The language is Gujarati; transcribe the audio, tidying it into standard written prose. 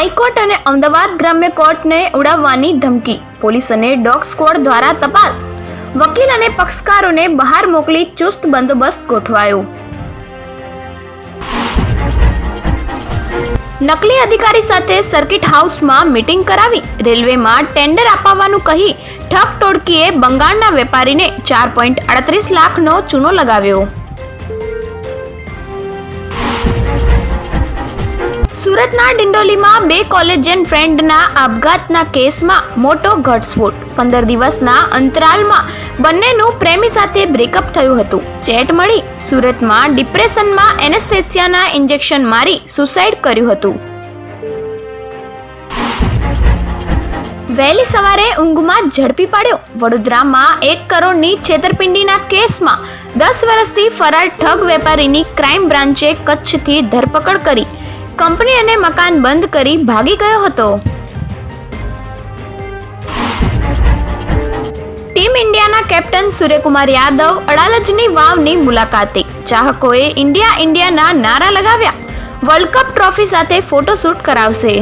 હાઈકોર્ટ અને અમદાવાદ ગ્રામ્ય કોર્ટને ઉડાવવાની ધમકી. પોલીસ અને ડોગ સ્ક્વોડ દ્વારા તપાસ. વકીલ અને પક્ષકારોને બહાર મોકલી ચુસ્ત બંદોબસ્ત ગોઠવાયો. નકલી અધિકારી સાથે સર્કિટ હાઉસમાં મીટિંગ કરાવી. રેલવેમાં ટેન્ડર અપાવવાનું કહી ઠગ ટોળકીએ બંગાળના વેપારીને 4.38 લાખનો ચૂનો લગાવ્યો. સુરતના ડિંડોલીમાં 2 કોલેજિયન ફ્રેન્ડના આપઘાતના કેસમાં મોટો ઘટસ્ફોટ. 15 દિવસના અંતરાલમાં બંનેનું પ્રેમી સાથે બ્રેકઅપ થયું હતું. ચેટ મળી. સુરતમાં ડિપ્રેશનમાં એનેસ્થેસિયાના ઇન્જેક્શન મારી સુસાઇડ કર્યું હતું. વહેલી સવારે ઊંઘમાં ઝડપી પાડ્યો. વડોદરામાં 1 કરોડની છેતરપિંડીના કેસમાં 10 વર્ષથી ફરાર ઠગ વેપારીની ક્રાઇમ બ્રાન્ચે કચ્છથી ધરપકડ કરી. કંપની અને મકાન બંધ કરી ભાગી ગયો હતો. ટીમ ઇન્ડિયાના કેપ્ટન સૂર્યકુમાર યાદવ અડાલજની વાવની મુલાકાતે. ચાહકોએ ઇન્ડિયાના નારા લગાવ્યા. વર્લ્ડ કપ ટ્રોફી સાથે ફોટોશૂટ કરાવશે.